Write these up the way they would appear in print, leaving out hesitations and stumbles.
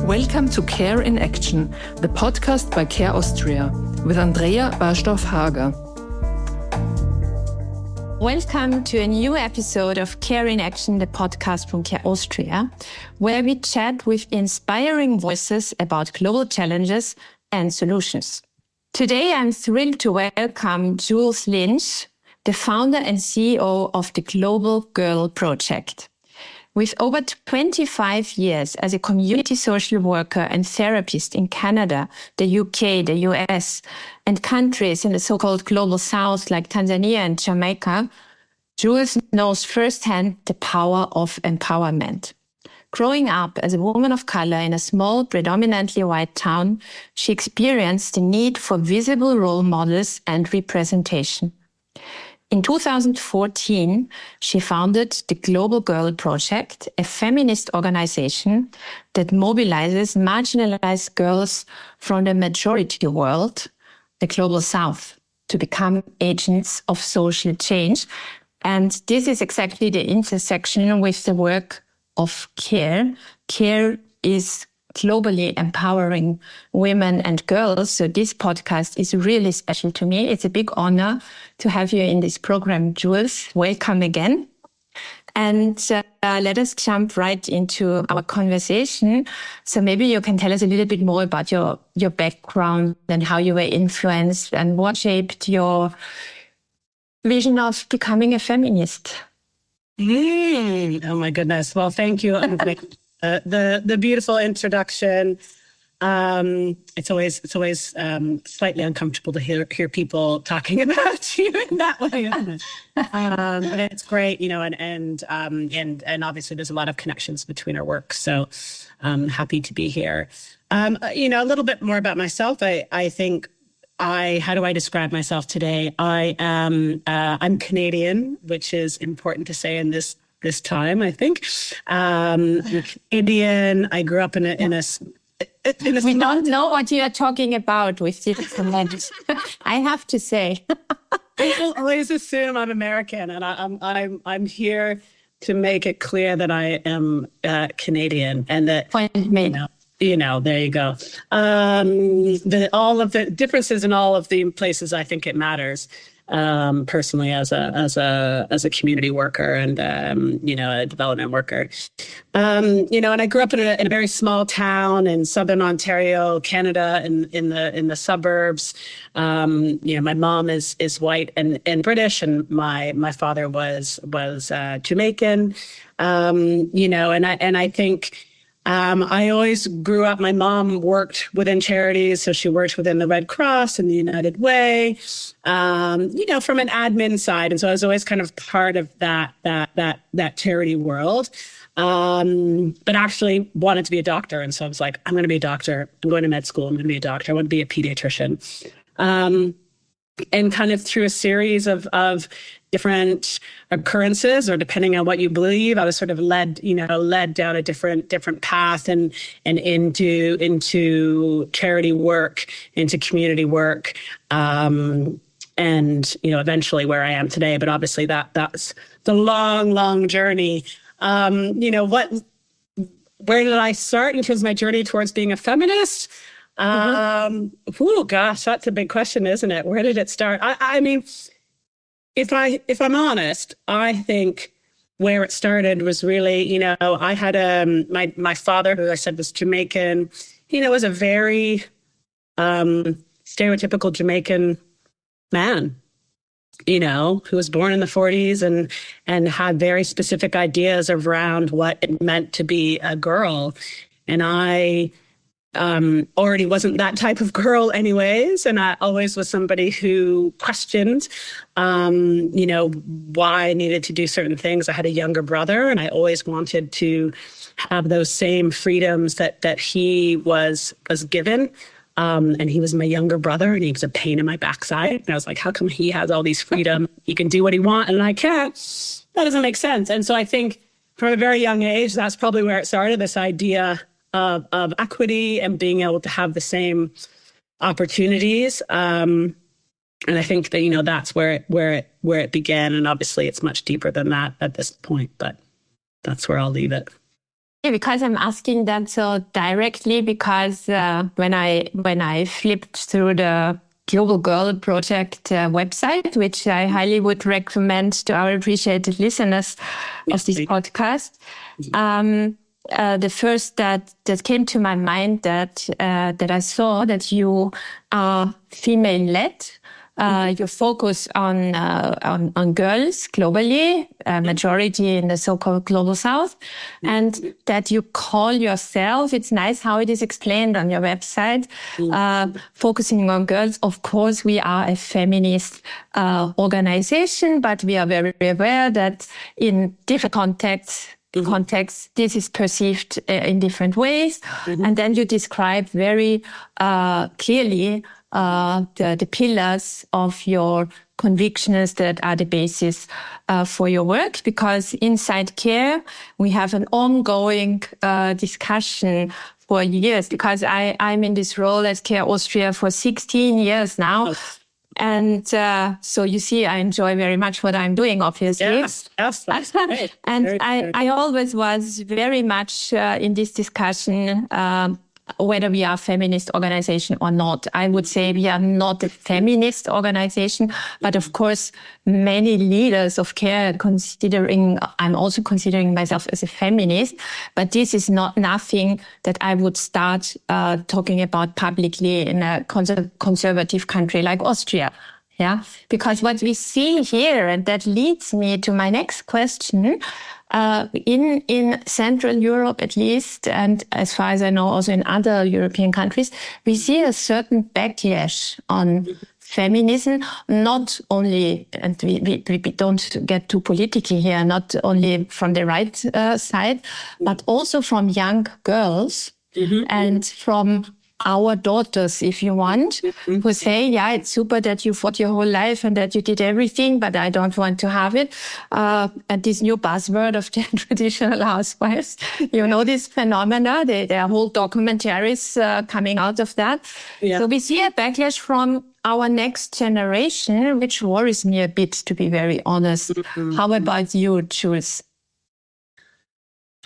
Welcome to Care in Action, the podcast by Care Austria, with Andrea Barstorff-Hager. Welcome to a new episode of Care in Action, the podcast from Care Austria, where we chat with inspiring voices about global challenges and solutions. Today, I'm thrilled to welcome Jules Lynch, the founder and CEO of the Global Girl Project. With over 25 years as a community social worker and therapist in Canada, the UK, the US, and countries in the so-called Global South like Tanzania and Jamaica, Jules knows firsthand the power of empowerment. Growing up as a woman of color in a small, predominantly white town, she experienced the need for visible role models and representation. In 2014, she founded the Global Girl Project, a feminist organization that mobilizes marginalized girls from the majority world, the Global South, to become agents of social change. And this is exactly the intersection with the work of CARE. CARE is globally empowering women and girls. So this podcast is really special to me. It's a big honor to have you in this program, Jules. Welcome again. And let us jump right into our conversation. So maybe you can tell us a little bit more about your background and how you were influenced and what shaped your vision of becoming a feminist. Oh my goodness. Well, thank you. The beautiful introduction. It's always slightly uncomfortable to hear people talking about you in that way. But it's great, and obviously there's a lot of connections between our work. So I'm happy to be here. A little bit more about myself. I think how do I describe myself today? I'm Canadian, which is important to say in this time, I think. Indian. I grew up in a we don't know what you are talking about with this comment. I have to say. People always assume I'm American, and I'm here to make it clear that I am Canadian, and that point made. There you go. All of the differences in all of the places, I think it matters. Personally, as a community worker and a development worker, and I grew up in a very small town in southern Ontario, Canada, in the suburbs. My mom is white and British, and my father was Jamaican. And I think. I always grew up, my mom worked within charities. So she worked within the Red Cross and the United Way, from an admin side. And so I was always kind of part of that charity world. But actually wanted to be a doctor. And so I was like, I'm going to be a doctor. I'm going to med school. I'm going to be a doctor. I want to be a pediatrician. And kind of through a series of different occurrences, or depending on what you believe, I was sort of led down a different path and into charity work, into community work, and eventually where I am today. But obviously that's the long journey. Where did I start in terms of my journey towards being a feminist? Oh gosh, that's a big question, isn't it? Where did it start? I mean, if I'm honest, I think where it started was really, I had my father, who I said was Jamaican, was a very stereotypical Jamaican man, who was born in the 40s and had very specific ideas around what it meant to be a girl. And I already wasn't that type of girl anyways. And I always was somebody who questioned, why I needed to do certain things. I had a younger brother, and I always wanted to have those same freedoms that he was given. And he was my younger brother, and he was a pain in my backside. And I was like, how come he has all these freedom? He can do what he wants and I can't? That doesn't make sense. And so I think from a very young age, that's probably where it started, this idea of equity and being able to have the same opportunities. And I think that, that's where it began. And obviously it's much deeper than that at this point, but that's where I'll leave it. Yeah, because I'm asking that so directly, because when I flipped through the Global Girl Project website, which I highly would recommend to our appreciated listeners of this podcast, the first that came to my mind that I saw that you are female-led. You focus on girls globally, majority in the so-called global South, and that you call yourself, it's nice how it is explained on your website, focusing on girls. Of course, we are a feminist organization, but we are very aware that in different contexts, this is perceived in different ways. And then you describe very clearly the pillars of your convictions that are the basis for your work, because inside Care, we have an ongoing discussion for years, because I'm in this role at Care Austria for 16 years now. And so you see, I enjoy very much what I'm doing, obviously. Yes, that's great. And I always was very much in this discussion, whether we are a feminist organization or not. I would say we are not a feminist organization, but of course, many leaders of Care I'm also considering myself as a feminist, but this is not nothing that I would start talking about publicly in a conservative country like Austria. Yeah, because what we see here, and that leads me to my next question, in Central Europe at least, and as far as I know, also in other European countries, we see a certain backlash on feminism, not only, and we don't get too political here, not only from the right side, but also from young girls and from our daughters, if you want, who say, yeah, it's super that you fought your whole life and that you did everything, but I don't want to have it. And this new buzzword of the traditional housewives, you know, this phenomena, there are whole documentaries coming out of that. Yeah. So we see a backlash from our next generation, which worries me a bit, to be very honest. How about you, Jules?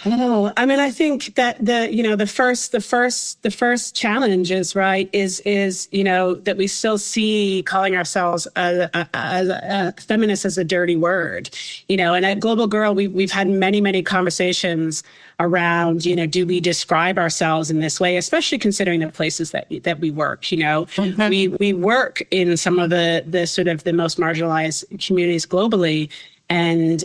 Oh, I mean, I think that the first challenge is that we still see calling ourselves a feminist as a dirty word, and at Global Girl, we've had many conversations around, do we describe ourselves in this way, especially considering the places that we work, we work in some of the sort of the most marginalized communities globally. And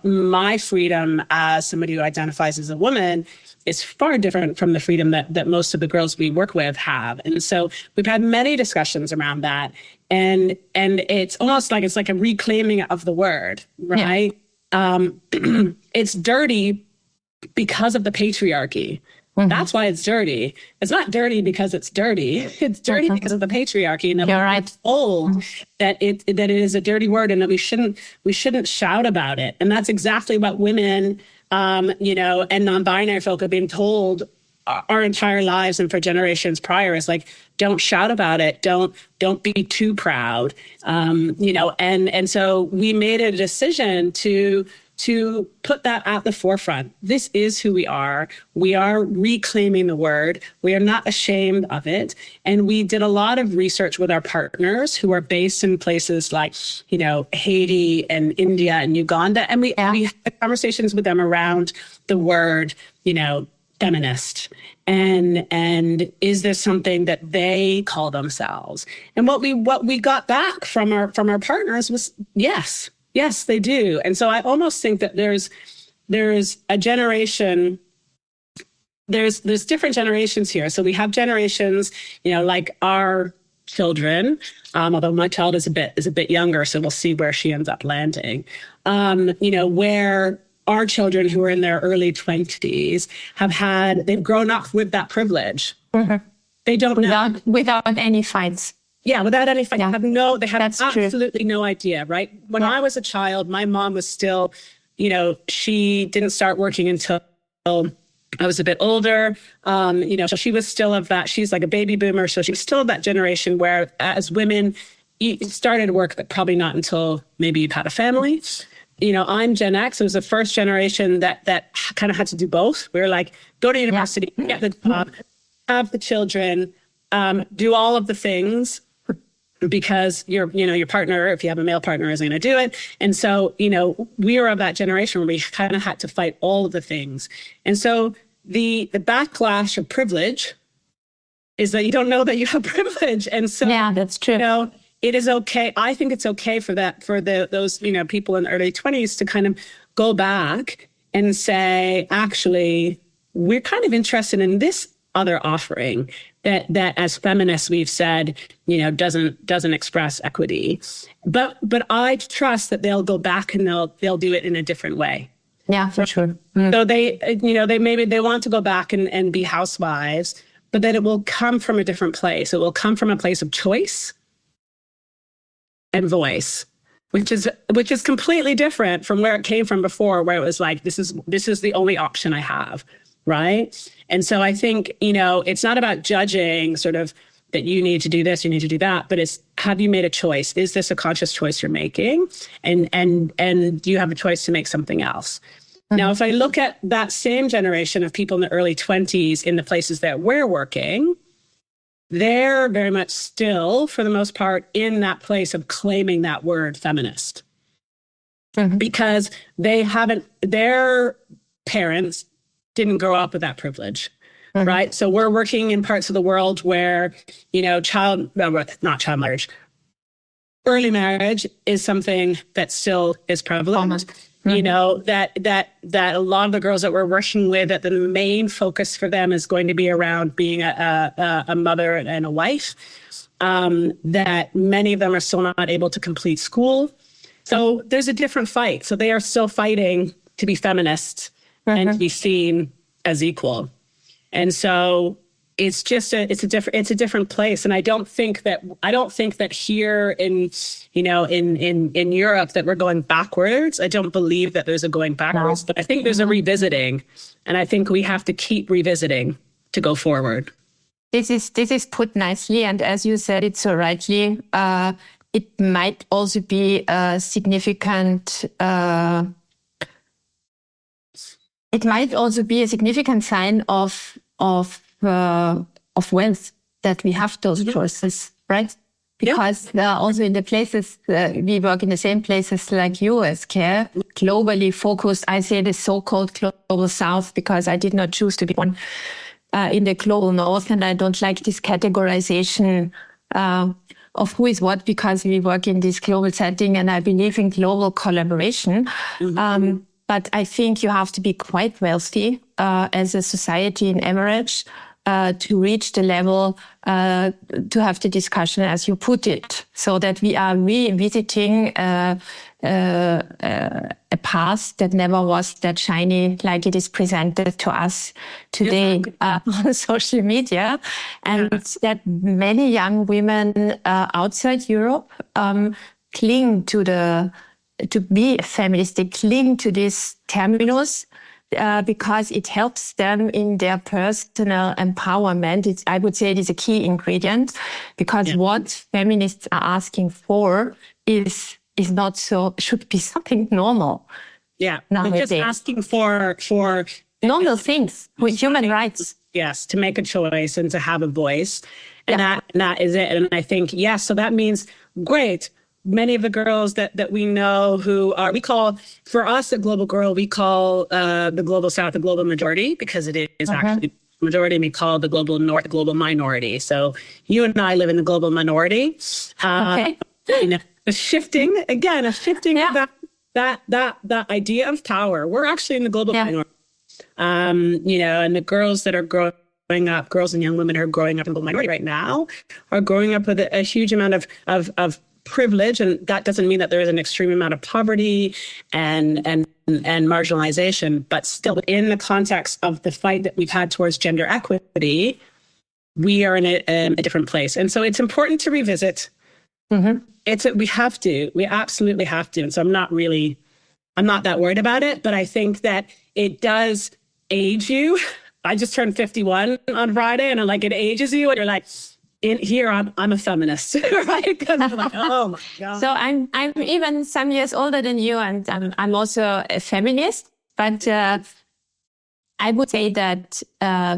my freedom as somebody who identifies as a woman is far different from the freedom that most of the girls we work with have. And so we've had many discussions around that. And it's almost like it's like a reclaiming of the word, right? Yeah. It's dirty because of the patriarchy. That's why it's dirty. It's not dirty because it's dirty. It's dirty because of the patraarchy. And you're right. Told that it is a dirty word, and that we shouldn't shout about it. And that's exactly what women, and non-binary folk have been told our entire lives and for generations prior, is like, don't shout about it. Don't be too proud. And so we made a decision to put that at the forefront. This is who we are. We are reclaiming the word. We are not ashamed of it. And we did a lot of research with our partners who are based in places like, Haiti and India and Uganda. And we had conversations with them around the word, feminist. And is this something that they call themselves? And what we got back from our partners was yes. Yes, they do. And so I almost think that there's a generation, there's different generations here. So we have generations, like our children, although my child is a bit younger, so we'll see where she ends up landing. Where our children who are in their early 20s they've grown up with that privilege. They don't know. Without any fights. Yeah, without any fight. Yeah. They had absolutely no idea, right? When I was a child, my mom was still, she didn't start working until I was a bit older. So she was still of that. She's like a baby boomer. So she was still of that generation where as women, you started work, but probably not until maybe you've had a family. I'm Gen X. It was the first generation that kind of had to do both. We were like, go to university, get the job, have the children, do all of the things because your partner, if you have a male partner, isn't going to do it. And so, we were of that generation where we kind of had to fight all of the things. And so the backlash of privilege is that you don't know that you have privilege. And so, yeah, that's true. It is okay. I think it's okay for those people in the early 20s to kind of go back and say, actually, we're kind of interested in this other offering that as feminists we've said, doesn't express equity. But I trust that they'll go back and they'll do it in a different way. Yeah, for sure. So they want to go back and be housewives, but that it will come from a different place. It will come from a place of choice and voice, which is completely different from where it came from before, where it was like, this is the only option I have, right? And so I think, it's not about judging sort of that you need to do this, you need to do that, but it's, have you made a choice? Is this a conscious choice you're making? And do you have a choice to make something else? Mm-hmm. Now, if I look at that same generation of people in the early 20s in the places that we're working, they're very much still, for the most part, in that place of claiming that word feminist. Mm-hmm. Because their parents didn't grow up with that privilege, mm-hmm. right? So we're working in parts of the world where, not child marriage, early marriage is something that still is prevalent. Mm-hmm. That a lot of the girls that we're working with, that the main focus for them is going to be around being a mother and a wife, that many of them are still not able to complete school. So there's a different fight. So they are still fighting to be feminists, mm-hmm. and to be seen as equal. And so it's just it's a different place. And I don't think that here in Europe that we're going backwards. I don't believe that there's a going backwards, but I think there's a revisiting, and I think we have to keep revisiting to go forward. This is put nicely, and as you said it so rightly, it might also be a significant. It might also be a significant sign of wealth that we have those choices, right? Because also in the places, we work in the same places like you as Care, globally focused. I say the so-called global south because I did not choose to be born in the global north, and I don't like this categorization of who is what, because we work in this global setting and I believe in global collaboration. Mm-hmm. But I think you have to be quite wealthy as a society in average to reach the level to have the discussion as you put it, so that we are revisiting a past that never was that shiny like it is presented to us today on social media, and that many young women outside Europe cling to be a feminist. They cling to this terminus because it helps them in their personal empowerment. I would say it is a key ingredient, because what feminists are asking for is not so, should be something normal. Yeah, nowadays. Just asking for normal things with human rights. Yes, to make a choice and to have a voice, and that is it. And I think so that means great. Many of the girls that we know who are, we call, for us, a global girl, we call the global south the global majority, because it is actually majority, and we call the global north the global minority. So you and I live in the global minority. A shifting of that idea of power. We're actually in the global minority. And the girls that are growing up, girls and young women who are growing up in the minority right now, are growing up with a huge amount of privilege, and that doesn't mean that there is an extreme amount of poverty and marginalization, but still in the context of the fight that we've had towards gender equity, we are in a different place. And so it's important to revisit. Mm-hmm. We absolutely have to. And so I'm not that worried about it, but I think that it does age you. I just turned 51 on Friday, and it ages you, and you're like, I'm a feminist, right? Because I'm like, oh my God. So I'm even some years older than you, and I'm also a feminist. But I would say that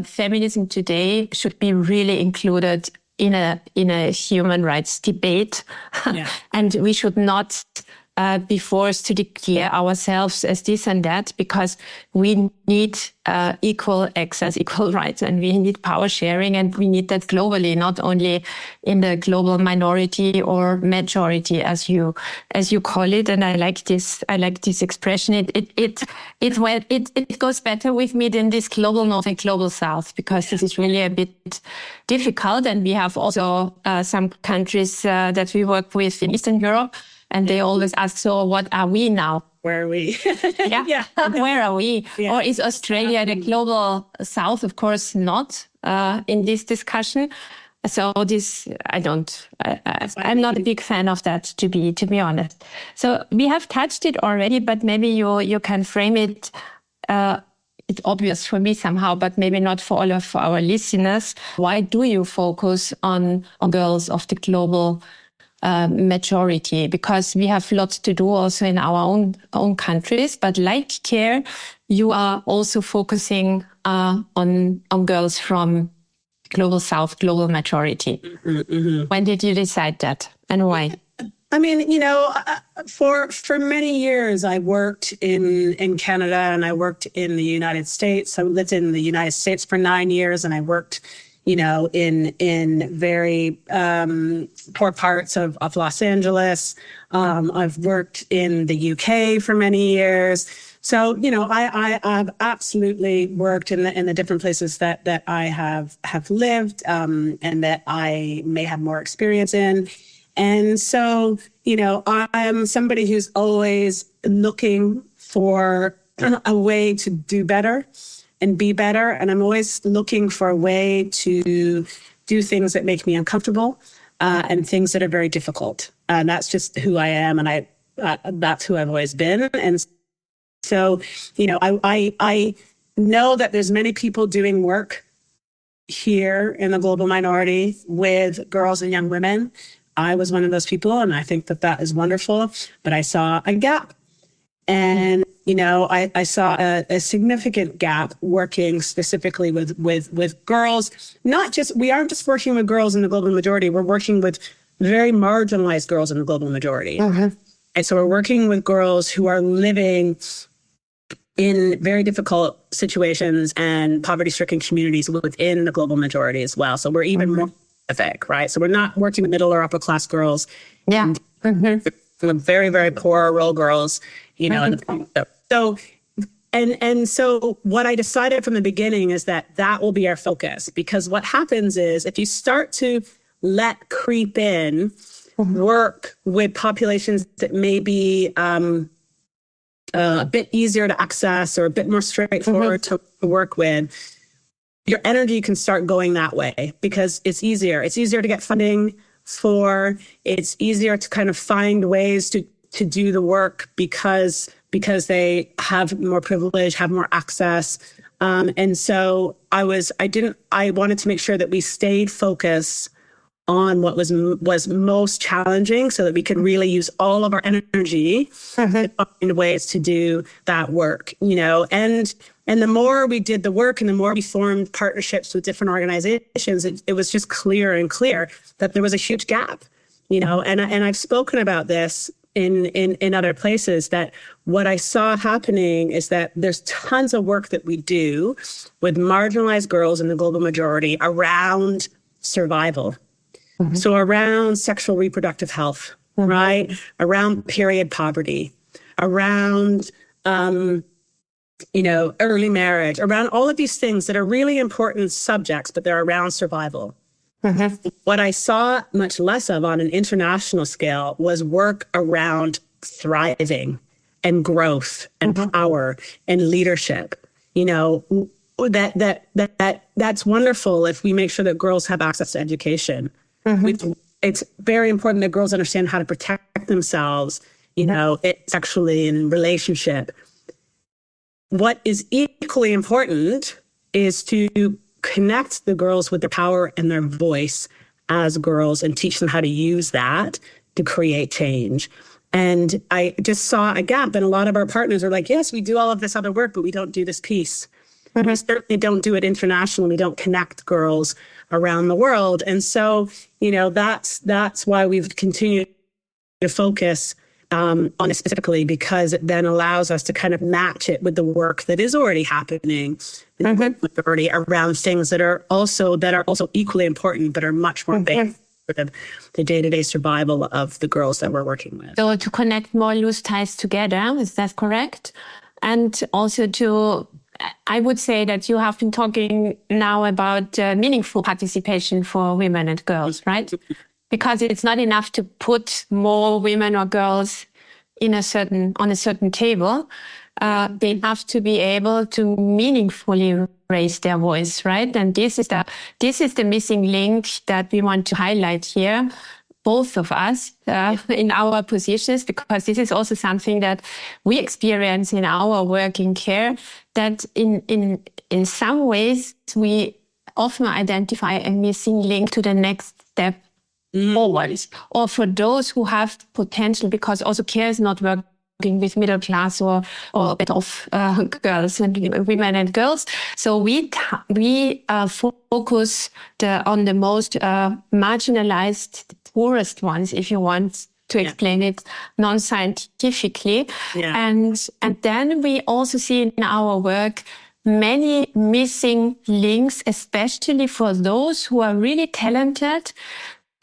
feminism today should be really included in a human rights debate, and we should not be forced to declare ourselves as this and that, because we need equal access, equal rights, and we need power sharing, and we need that globally, not only in the global minority or majority, as you call it. And I like this expression. It goes better with me than this global north and global south, because this is really a bit difficult. And we have also some countries that we work with in Eastern Europe, and they always ask, so what are we now? Where are we? Yeah. Where are we? Yeah. Or is Australia the global south? Of course not in this discussion. So this, I'm not a big fan of that, to be honest. So we have touched it already, but maybe you can frame it. It's obvious for me somehow, but maybe not for all of our listeners. Why do you focus on girls of the global majority? Because we have lots to do also in our own countries, but like CARE, you are also focusing on girls from global south, global majority. Mm-hmm. When did you decide that, and why? I mean, for many years, I worked in Canada, and I worked in the United States. I lived in the United States for 9 years, and I worked in very poor parts of Los Angeles. I've worked in the UK for many years. So, I've absolutely worked in the different places that I have lived, and that I may have more experience in. And so, I'm somebody who's always looking for a way to do better and be better. And I'm always looking for a way to do things that make me uncomfortable, and things that are very difficult. And that's just who I am. And that's who I've always been. And so, I know that there's many people doing work here in the global minority with girls and young women. I was one of those people, and I think that is wonderful. But I saw a gap. And, I saw a significant gap working specifically with girls. We aren't just working with girls in the global majority. We're working with very marginalized girls in the global majority. Mm-hmm. And so we're working with girls who are living in very difficult situations and poverty-stricken communities within the global majority as well. So we're even more specific, right? So we're not working with middle or upper class girls. Yeah. Mm-hmm. Very, very poor rural girls, So, and so what I decided from the beginning is that will be our focus, because what happens is if you start to let creep in work with populations that may be a bit easier to access or a bit more straightforward to work with, your energy can start going that way because it's easier. It's easier to get funding for. It's easier to kind of find ways to do the work because they have more privilege, have more access. And so I wanted to make sure that we stayed focused on what was most challenging, so that we could really use all of our energy to find ways to do that work, and the more we did the work and the more we formed partnerships with different organizations, it was just clear that there was a huge gap, and I've spoken about this in other places, that what I saw happening is that there's tons of work that we do with marginalized girls in the global majority around survival. Mm-hmm. So around sexual reproductive health, right? Around period poverty, around, early marriage, around all of these things that are really important subjects, but they're around survival. Mm-hmm. What I saw much less of on an international scale was work around thriving and growth and power and leadership. That's wonderful if we make sure that girls have access to education. Mm-hmm. It's very important that girls understand how to protect themselves, sexually and in relationship. What is equally important is to connect the girls with their power and their voice as girls and teach them how to use that to create change. And I just saw a gap, and a lot of our partners are like, yes, we do all of this other work, but we don't do this piece. We certainly don't do it internationally. We don't connect girls around the world. And so, that's why we've continued to focus on it specifically, because it then allows us to kind of match it with the work that is already happening already around things that are also equally important, but are much more big. The day-to-day survival of the girls that we're working with. So to connect more loose ties together, is that correct? And also I would say that you have been talking now about meaningful participation for women and girls, right? Because it's not enough to put more women or girls on a certain table. They have to be able to meaningfully raise their voice, right? And this is the missing link that we want to highlight here, both of us in our positions, because this is also something that we experience in our work in care, that in some ways we often identify a missing link to the next step forward, or for those who have potential, because also care is not working with middle class or a bit of girls and women and girls. So we focus on the most marginalized, poorest ones, if you want to explain it non-scientifically. Yeah. And then we also see in our work many missing links, especially for those who are really talented,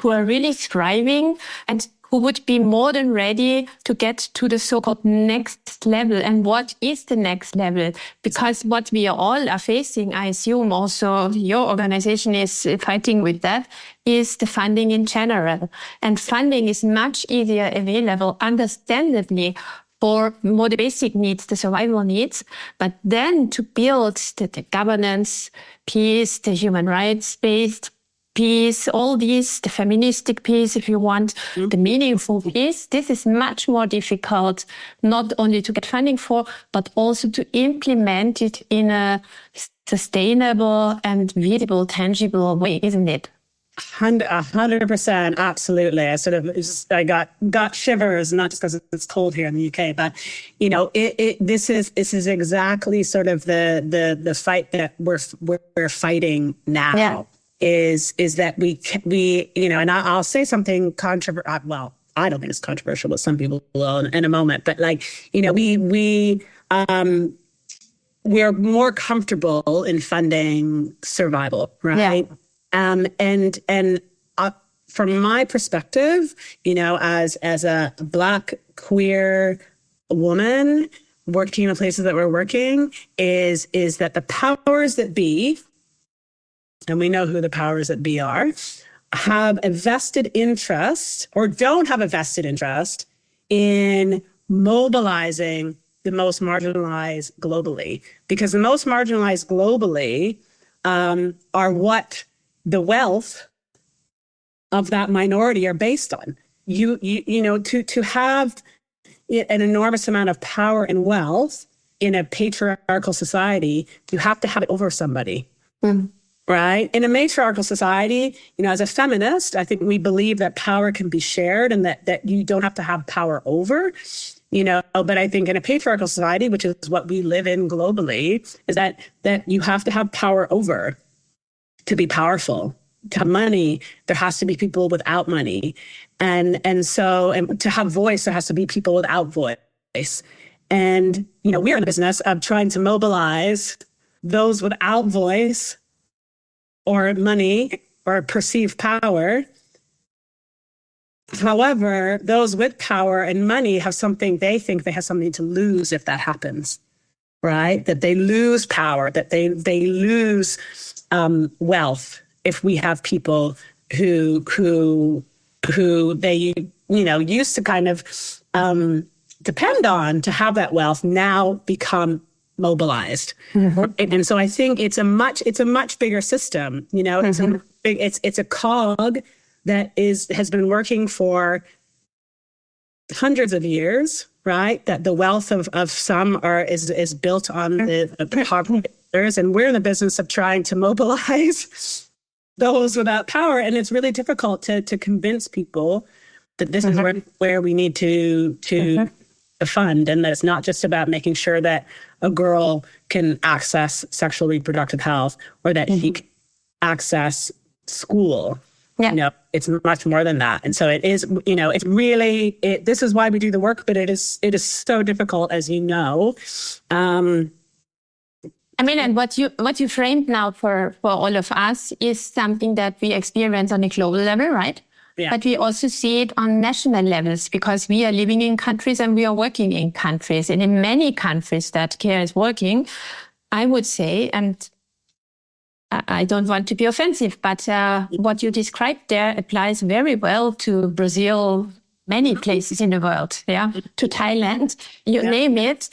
who are really thriving, and who would be more than ready to get to the so-called next level. And what is the next level? Because what we all are facing, I assume also your organization is fighting with that, is the funding in general. And funding is much easier available, understandably, for more the basic needs, the survival needs. But then to build the governance piece, the human rights-based piece, all these, the feministic piece, if you want, the meaningful piece, this is much more difficult, not only to get funding for, but also to implement it in a sustainable and visible, tangible way, isn't it? 100%, absolutely. I got shivers, not just because it's cold here in the UK, but this is exactly sort of the fight that we're fighting now. Yeah. Is that we and I'll say something controversial. Well, I don't think it's controversial, but some people will in a moment. But we're more comfortable in funding survival, right? Yeah. From my perspective, as a Black queer woman working in the places that we're working, is that the powers that be, and we know who the powers that be are, have a vested interest or don't have a vested interest in mobilizing the most marginalized globally. Because the most marginalized globally are what the wealth of that minority are based on. To have an enormous amount of power and wealth in a patriarchal society, you have to have it over somebody. Right? In a matriarchal society, as a feminist, I think we believe that power can be shared and that you don't have to have power over, but I think in a patriarchal society, which is what we live in globally, is that you have to have power over to be powerful. To have money, there has to be people without money. And to have voice, there has to be people without voice. And, we're in the business of trying to mobilize those without voice or money or perceived power. However, those with power and money they think they have something to lose if that happens, right? That they lose power, that they lose wealth if we have people who they used to kind of depend on to have that wealth now become mobilized. And so I think it's a much bigger system. It's a cog that has been working for hundreds of years, right? That the wealth of some is built on the poverty of others, and we're in the business of trying to mobilize those without power. And it's really difficult to convince people that this is where we need to fund, and that it's not just about making sure that a girl can access sexual reproductive health or that she can access school. Yeah. It's much more than that. And so it is, it's really, this is why we do the work, but it is so difficult, as you know. And what you framed now for all of us is something that we experience on a global level, right? Yeah. But we also see it on national levels, because we are living in countries and we are working in countries. And in many countries that care is working, I would say, and I don't want to be offensive, but what you described there applies very well to Brazil, many places in the world, to Thailand, you name it.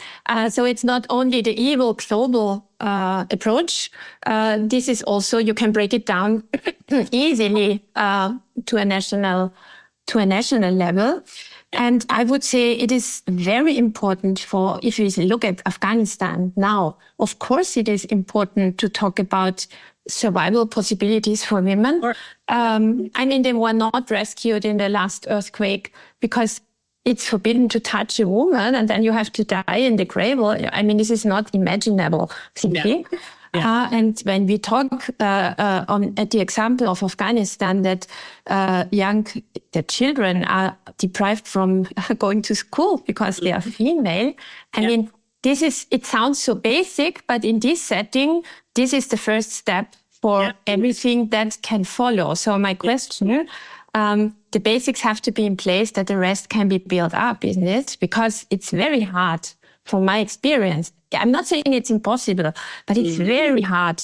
So it's not only the evil global approach. This is also, you can break it down easily to a national level. And I would say it is very important if you look at Afghanistan now, of course it is important to talk about survival possibilities for women. They were not rescued in the last earthquake because it's forbidden to touch a woman and then you have to die in the grave. This is not imaginable, simply. Yeah. And when we talk at the example of Afghanistan, that the children are deprived from going to school because they are female. It sounds so basic, but in this setting, this is the first step for everything that can follow. So my question, the basics have to be in place that the rest can be built up, isn't it? Because it's very hard from my experience. I'm not saying it's impossible, but it's very hard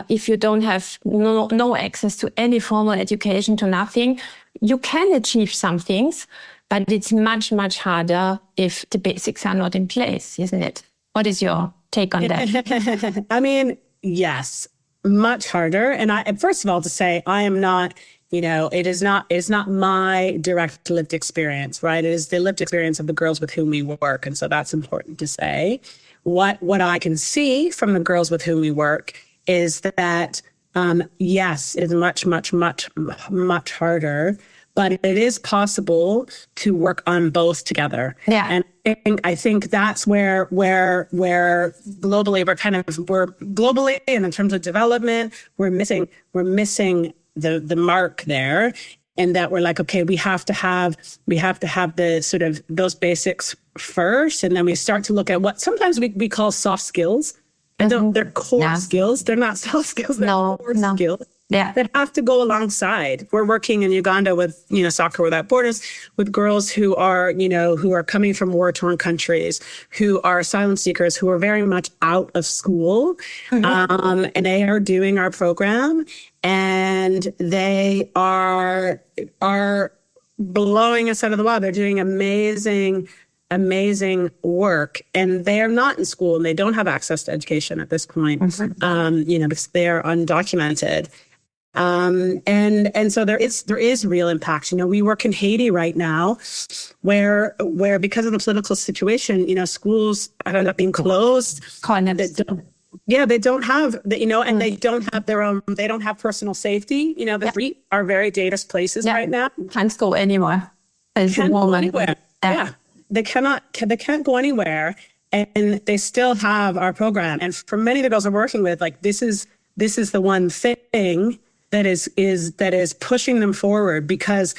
if you don't have no access to any formal education, to nothing. You can achieve some things, but it's much, much harder if the basics are not in place, isn't it? What is your take on that? Yes, much harder. And first of all, to say, I am not, it's not my direct lived experience, right? It is the lived experience of the girls with whom we work. And so that's important to say. What I can see from the girls with whom we work is that, yes, it's much, much, much, much harder, but it is possible to work on both together. Yeah. And I think that's where globally we're globally, and in terms of development, we're missing the mark there. And that we're like, okay, we have to have the sort of those basics first. And then we start to look at what sometimes we call soft skills. And they're core skills. They're not soft skills. They're core skills that have to go alongside. We're working in Uganda with, Soccer Without Borders, with girls who are coming from war-torn countries, who are asylum seekers, who are very much out of school. And they are doing our program. And they are blowing us out of the water. They're doing amazing work, and they are not in school and they don't have access to education at this point, because they are undocumented. And so there is real impact. We work in Haiti right now, where because of the political situation, schools end up being closed. They don't have, and they don't have they don't have personal safety. The streets are very dangerous places right now. Can't go anywhere. Can't go anywhere. Yeah. They can't go anywhere, and they still have our program. And for many of the girls I'm working with, like this is the one thing that is pushing them forward, because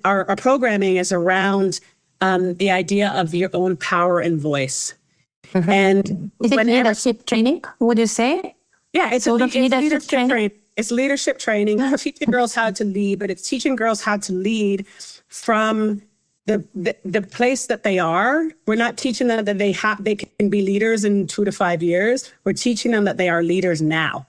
our programming is around the idea of your own power and voice. And is it leadership training, would you say? Yeah, it's leadership training. It's leadership training. It's teaching girls how to lead, but it's teaching girls how to lead from the place that they are. We're not teaching them that they can be leaders in 2 to 5 years. We're teaching them that they are leaders now.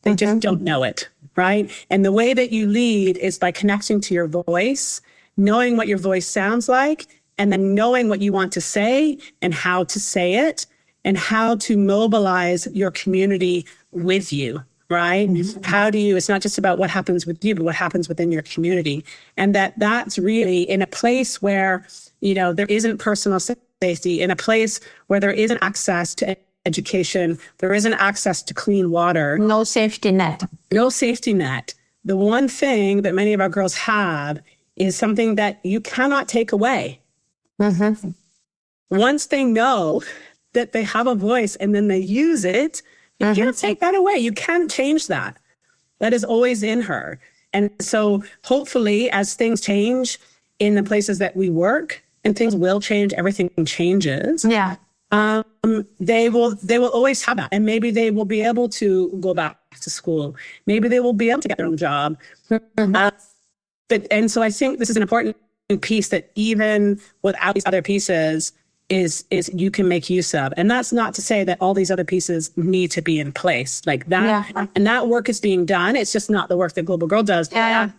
They just don't know it, right? And the way that you lead is by connecting to your voice, knowing what your voice sounds like, and then knowing what you want to say and how to say it, and how to mobilize your community with you, right? How do you, it's not just about what happens with you, but what happens within your community. And that's really in a place where, there isn't personal safety, in a place where there isn't access to education, there isn't access to clean water. No safety net. No safety net. The one thing that many of our girls have is something that you cannot take away. Mm-hmm. Once they know that they have a voice and then they use it, you can't take that away. You can't change that. That is always in her. And so hopefully as things change in the places that we work, and things will change, everything changes. Yeah. They will always have that. And maybe they will be able to go back to school. Maybe they will be able to get their own job. And so I think this is an important piece that even without these other pieces is you can make use of. And that's not to say that all these other pieces need to be in place like that. Yeah. And that work is being done. It's just not the work that Global Girl does. Yeah.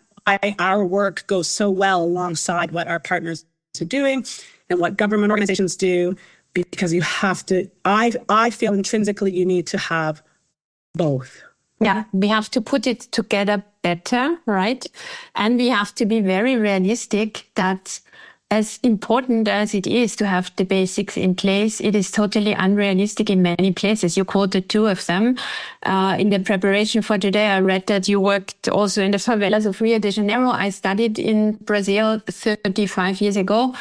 Our work goes so well alongside what our partners are doing and what government organizations do, because you have to, I feel intrinsically you need to have both. Yeah, we have to put it together better, right? And we have to be very realistic that as important as it is to have the basics in place, it is totally unrealistic in many places. You quoted two of them. In the preparation for today, I read that you worked also in the favelas of Rio de Janeiro. I studied in Brazil 35 years ago,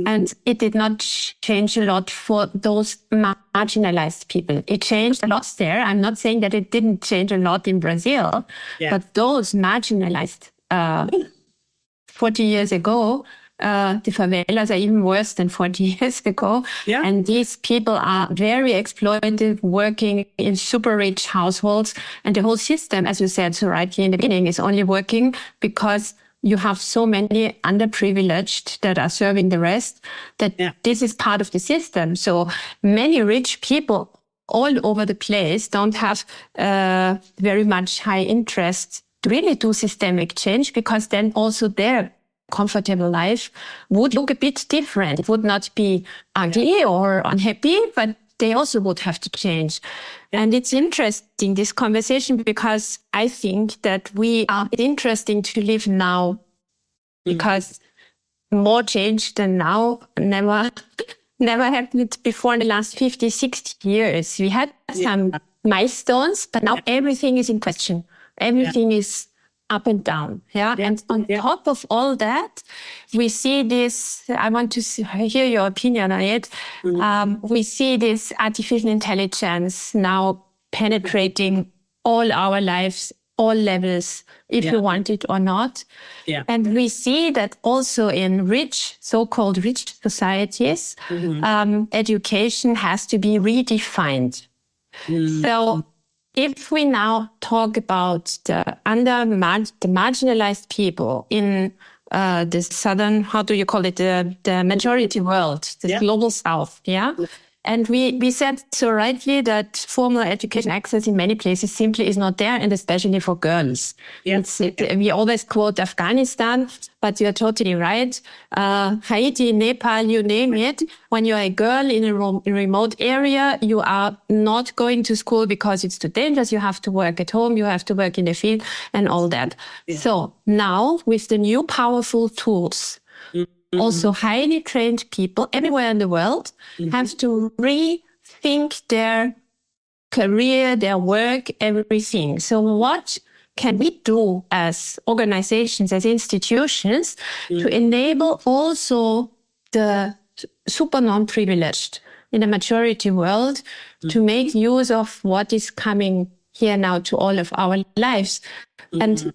and it did not change a lot for those marginalized people. It changed a lot there. I'm not saying that it didn't change a lot in Brazil, but those marginalized 40 years ago, the favelas are even worse than 40 years ago. Yeah. And these people are very exploited, working in super rich households. And the whole system, as you said so rightly in the beginning, is only working because you have so many underprivileged that are serving the rest, that this is part of the system. So many rich people all over the place don't have very much high interest to really do systemic change, because then also their comfortable life would look a bit different. It would not be ugly or unhappy, but they also would have to change. And it's interesting, this conversation, because I think that it's interesting to live now, because more change than now never happened before in the last 50, 60 years. We had some milestones, but now everything is in question. Everything is up and down. And on top of all that, we see this, I want to hear your opinion on it. We see this artificial intelligence now penetrating all our lives, all levels, if you want it or not. And we see that also in so-called rich societies, education has to be redefined. So if we now talk about the marginalized people in the southern, how do you call it, the majority world, the global south, And we said so rightly that formal education access in many places simply is not there, and especially for girls. We always quote Afghanistan, but you're totally right. Haiti, Nepal, you name it. When you're a girl in a remote area, you are not going to school because it's too dangerous. You have to work at home, you have to work in the field and all that. So now with the new powerful tools, also highly trained people everywhere in the world have to rethink their career, their work, everything. So what can we do as organizations, as institutions, to enable also the super non-privileged in the majority world to make use of what is coming here now to all of our lives? And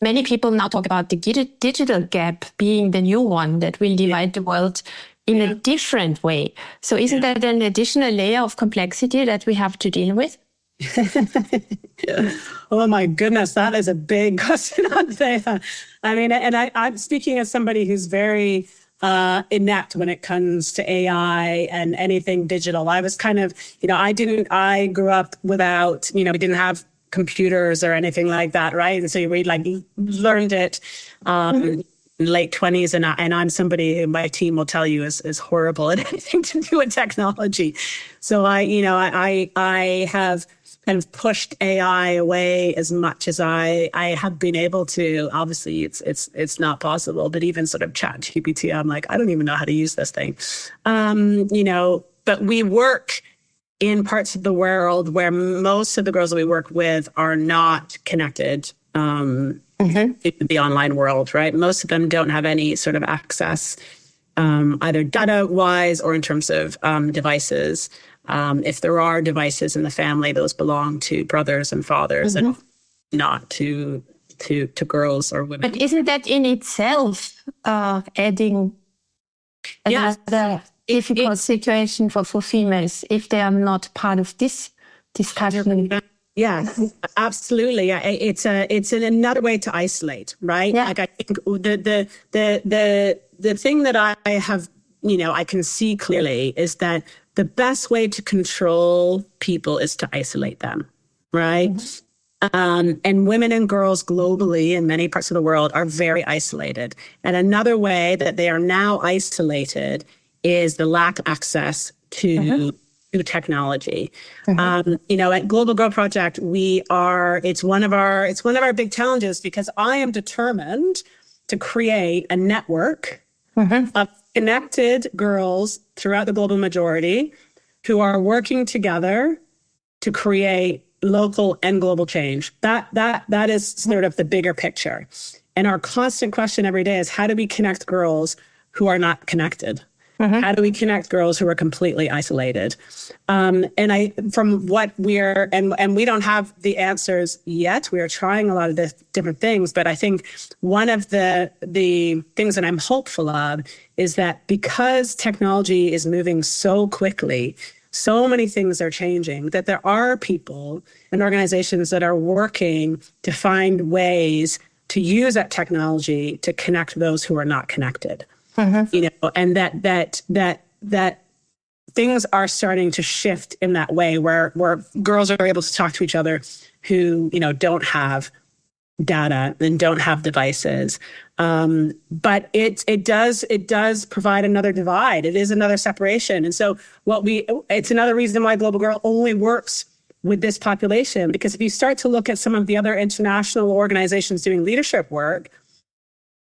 many people now talk about the digital gap being the new one that will divide the world in a different way. So isn't that an additional layer of complexity that we have to deal with? Oh my goodness, that is a big question, Andrea. I mean, and I'm speaking as somebody who's very inept when it comes to AI and anything digital. I was kind of, I grew up without, we didn't have computers or anything like that, right? And so you learned it in late 20s, and I'm somebody who my team will tell you is horrible at anything to do with technology. So I have kind of pushed AI away as much as I have been able to. Obviously, it's not possible, but even sort of ChatGPT, I'm like, I don't even know how to use this thing. But we work in parts of the world where most of the girls that we work with are not connected in the online world, right? Most of them don't have any sort of access, either data-wise or in terms of devices. If there are devices in the family, those belong to brothers and fathers and not to girls or women. But isn't that in itself adding another difficult situation for females if they are not part of this discussion? Yeah, absolutely. Yeah, it's another way to isolate, right? Yeah. Like I think the thing that I have, I can see clearly is that the best way to control people is to isolate them, right? And women and girls globally in many parts of the world are very isolated. And another way that they are now isolated is the lack of access to technology. At Global Girl Project, it's one of our big challenges because I am determined to create a network of connected girls throughout the global majority who are working together to create local and global change. That is sort of the bigger picture. And our constant question every day is, how do we connect girls who are not connected? How do we connect girls who are completely isolated? And we don't have the answers yet. We are trying a lot of different things, but I think one of the things that I'm hopeful of is that because technology is moving so quickly, so many things are changing, that there are people and organizations that are working to find ways to use that technology to connect those who are not connected. And that things are starting to shift in that way where girls are able to talk to each other who, don't have data and don't have devices. But it does provide another divide. It is another separation. And so it's another reason why Global Girl only works with this population, because if you start to look at some of the other international organizations doing leadership work,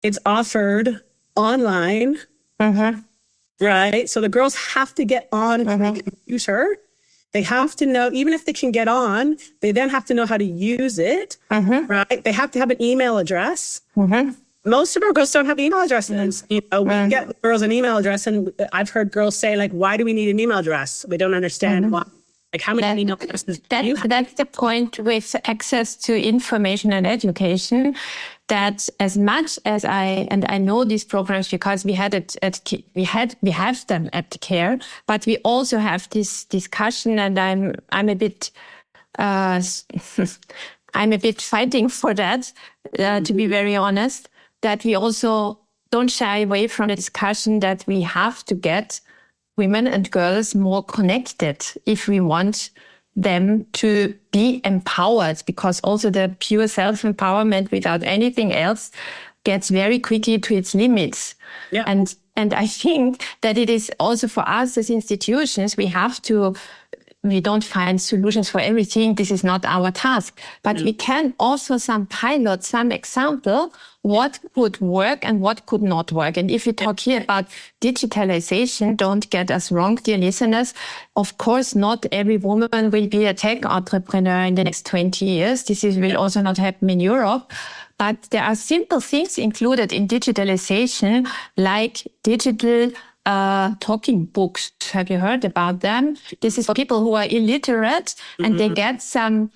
it's offered online, right? So the girls have to get on the computer. They have to know, even if they can get on, they then have to know how to use it, right? They have to have an email address. Most of our girls don't have email addresses. We get girls an email address, and I've heard girls say, like, why do we need an email address? We don't understand why. Like, how many email addresses do you have? That's the point with access to information and education, that as much as I know these programs because we have them at CARE, but we also have this discussion, and I'm a bit fighting for that, to be very honest, that we also don't shy away from the discussion that we have to get women and girls more connected if we want them to be empowered, because also the pure self-empowerment without anything else gets very quickly to its limits. Yeah. And I think that it is also for us as institutions, we don't find solutions for everything. This is not our task, but we can also some example, what could work and what could not work. And if we talk here about digitalization, don't get us wrong, dear listeners. Of course, not every woman will be a tech entrepreneur in the next 20 years. This will also not happen in Europe. But there are simple things included in digitalization, like digital talking books. Have you heard about them? This is for people who are illiterate and they get some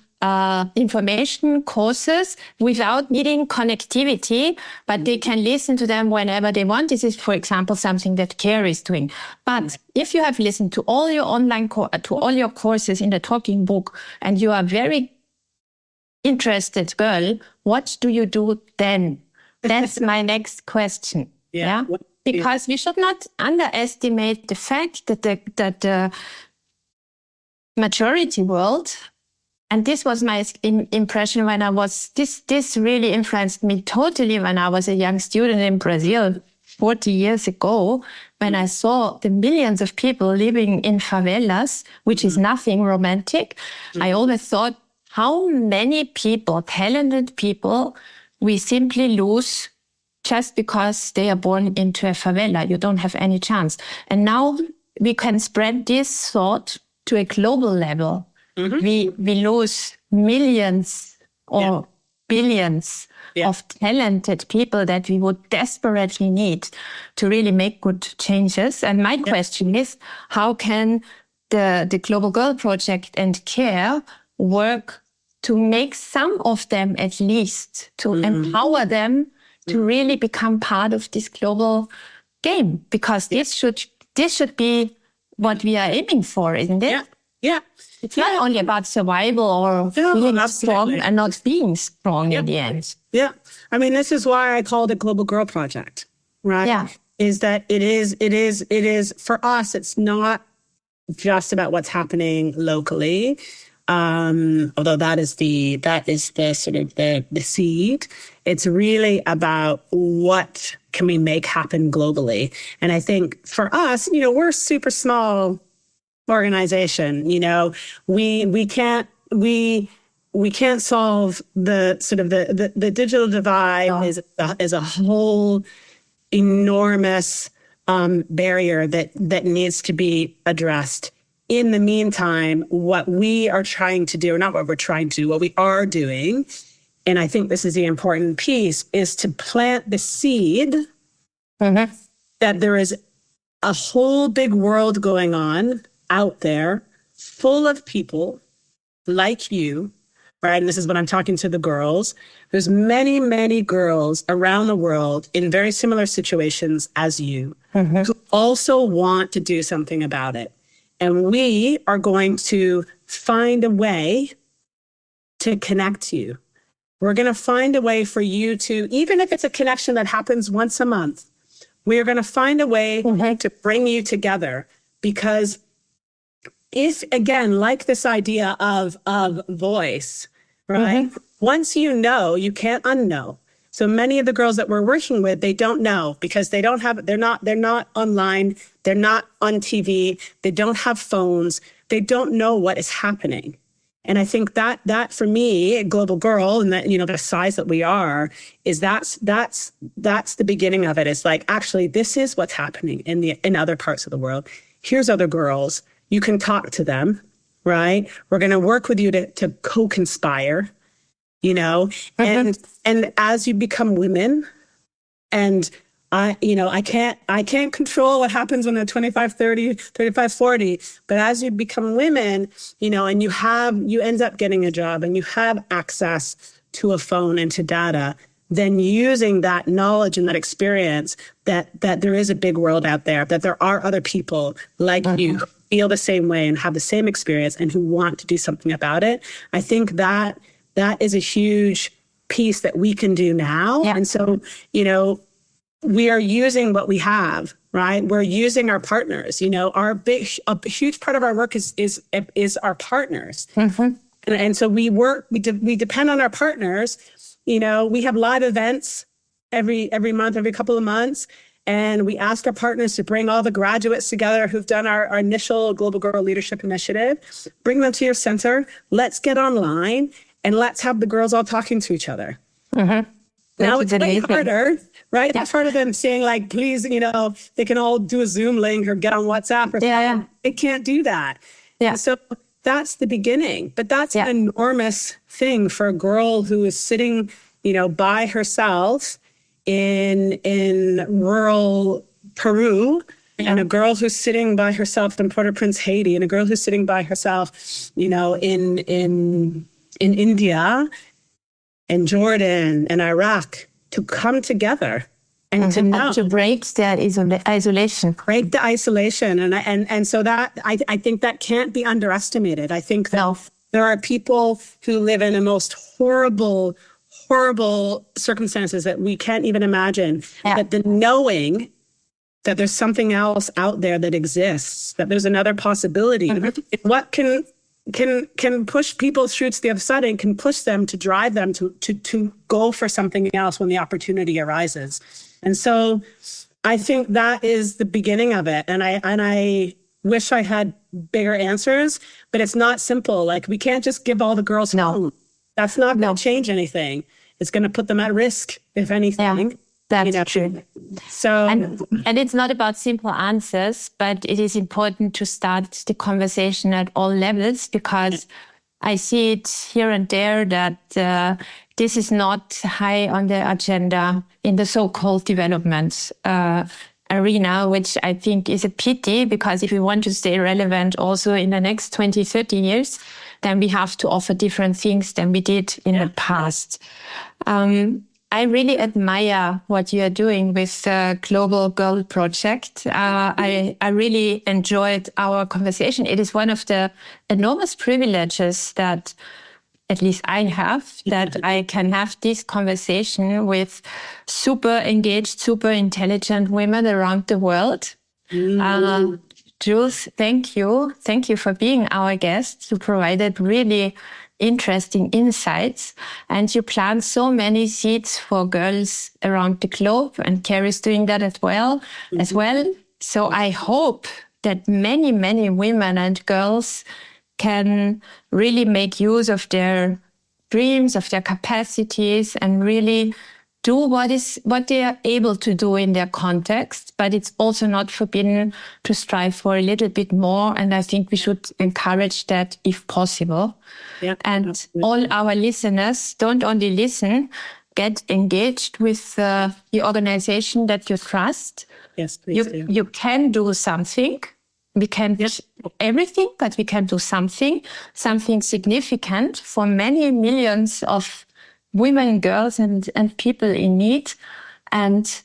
information courses without needing connectivity, but they can listen to them whenever they want. This is, for example, something that CARE is doing. But if you have listened to all your to all your courses in the talking book, and you are a very interested girl, what do you do then? That's my next question. Yeah. Because we should not underestimate the fact that the majority world, and this was my impression when I was, this really influenced me totally when I was a young student in Brazil 40 years ago, when I saw the millions of people living in favelas, which is nothing romantic. I always thought, how many people, talented people, we simply lose just because they are born into a favela. You don't have any chance. And now we can spread this thought to a global level, we lose millions or billions of talented people that we would desperately need to really make good changes. And my question is, how can the Global Girl Project and CARE work to make some of them at least, to empower them to really become part of this global game? Because this should be what we are aiming for, isn't it? Yeah. It's not only about survival or being strong and not being strong in the end. Yeah. I mean, this is why I called it Global Girl Project, right? Yeah. Is that it is for us, it's not just about what's happening locally. Although that is the sort of the seed. It's really about what can we make happen globally. And I think for us, we're a super small organization. We can't solve the sort of the digital divide is a whole enormous barrier that needs to be addressed. In the meantime, what we are trying to do, or not what we're trying to do, what we are doing, and I think this is the important piece, is to plant the seed that there is a whole big world going on out there full of people like you, right? And this is when I'm talking to the girls. There's many, many girls around the world in very similar situations as you who also want to do something about it. And we are going to find a way to connect you. We're going to find a way for you to, even if it's a connection that happens once a month, we're going to find a way to bring you together. Because if, again, like this idea of voice, right? Once you know, you can't unknow. So many of the girls that we're working with, they don't know because they're not online. They're not on TV. They don't have phones. They don't know what is happening. And I think that for me, a global girl, and that, the size that we are, is that's the beginning of it. It's like, actually, this is what's happening in other parts of the world. Here's other girls. You can talk to them, right? We're going to work with you to co-conspire. And as you become women, and I can't control what happens when they're 25, 30, 35, 40, but as you become women, and you end up getting a job and you have access to a phone and to data, then using that knowledge and that experience that there is a big world out there, that there are other people like you who feel the same way and have the same experience and who want to do something about it. I think that is a huge piece that we can do now. Yeah. And so, we are using what we have, right? We're using our partners. A huge part of our work is our partners. And so we depend on our partners. We have live events every month, every couple of months. And we ask our partners to bring all the graduates together who've done our initial Global Girl Leadership Initiative, bring them to your center. Let's get online and let's have the girls all talking to each other. Now it's way harder, right? It's harder than saying, like, please, they can all do a Zoom link or get on WhatsApp or something. They can't do that. Yeah. So that's the beginning. But that's an enormous thing for a girl who is sitting, by herself in rural Peru, and a girl who's sitting by herself in Port-au-Prince, Haiti, and a girl who's sitting by herself, in India, in Jordan, and Iraq, to come together and to know. To break that isolation. Break the isolation. And so that, I think that can't be underestimated. I think that there are people who live in the most horrible circumstances that we can't even imagine. But the knowing that there's something else out there that exists, that there's another possibility. What can push people through to the other side and can push them to drive them to go for something else when the opportunity arises. And so I think that is the beginning of it. And I wish I had bigger answers, but it's not simple. Like, we can't just give all the girls phones. That's not going to change anything. It's going to put them at risk, if anything. That's true. So, and it's not about simple answers, but it is important to start the conversation at all levels, because I see it here and there that this is not high on the agenda in the so-called development arena, which I think is a pity, because if we want to stay relevant also in the next 20, 30 years, then we have to offer different things than we did in the past. I really admire what you are doing with the Global Girl Project. I really enjoyed our conversation. It is one of the enormous privileges that at least I have, that I can have this conversation with super engaged, super intelligent women around the world. Jules, thank you. Thank you for being our guest. You provided really interesting insights, and you plant so many seeds for girls around the globe, and CARE is doing that as well. So I hope that many, many women and girls can really make use of their dreams, of their capacities, and really do what they are able to do in their context. But it's also not forbidden to strive for a little bit more. And I think we should encourage that if possible. Yeah, and absolutely. All our listeners, don't only listen, get engaged with the organization that you trust. Yes, please do. You can do something. We can't do everything, but we can do something significant for many millions of women, girls, and people in need. And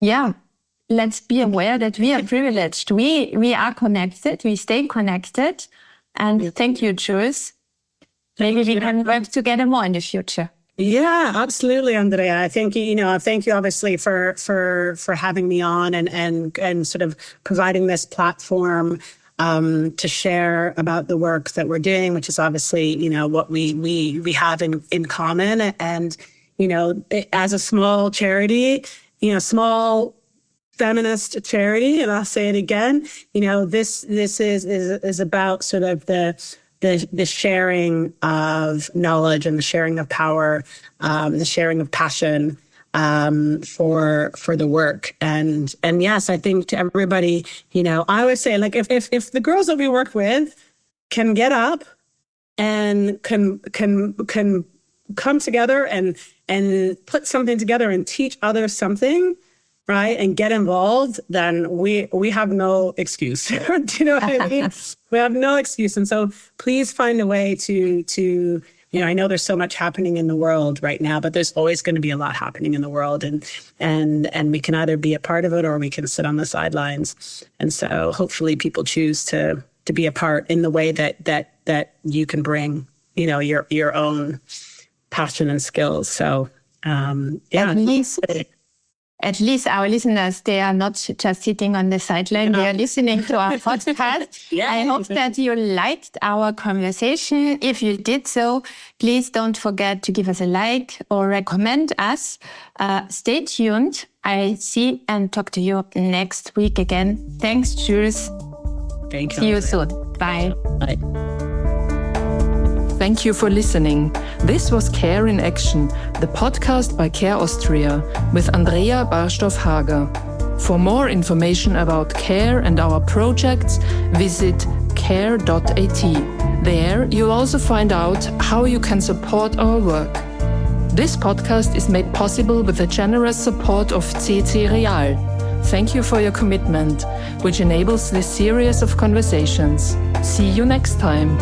let's be aware that we are privileged. We are connected. We stay connected. And thank you, Jules. Maybe we can work together more in the future. Yeah, absolutely, Andrea. I think, thank you obviously for having me on and sort of providing this platform to share about the work that we're doing, which is obviously, what we have in common. And, as a small charity, small feminist charity, and I'll say it again, this is about sort of the sharing of knowledge and the sharing of power, the sharing of passion for the work. And yes, I think to everybody, I always say, like, if the girls that we work with can get up and can come together and put something together and teach others something, right, and get involved, then we have no excuse. Do you know what I mean? We have no excuse. And so please find a way to I know there's so much happening in the world right now, but there's always going to be a lot happening in the world, and we can either be a part of it or we can sit on the sidelines. And so hopefully people choose to be a part in the way that you can bring, your own passion and skills. So At least our listeners, they are not just sitting on the sideline, they are listening to our podcast. I hope that you liked our conversation. If you did so, please don't forget to give us a like or recommend us. Stay tuned. I see and talk to you next week again. Thanks, Jules. Thank you. See you soon. Bye. Bye. Thank you for listening. This was CARE in Action, the podcast by CARE Austria with Andrea Barstoff-Hager. For more information about CARE and our projects, visit care.at. There you'll also find out how you can support our work. This podcast is made possible with the generous support of CC Real. Thank you for your commitment, which enables this series of conversations. See you next time.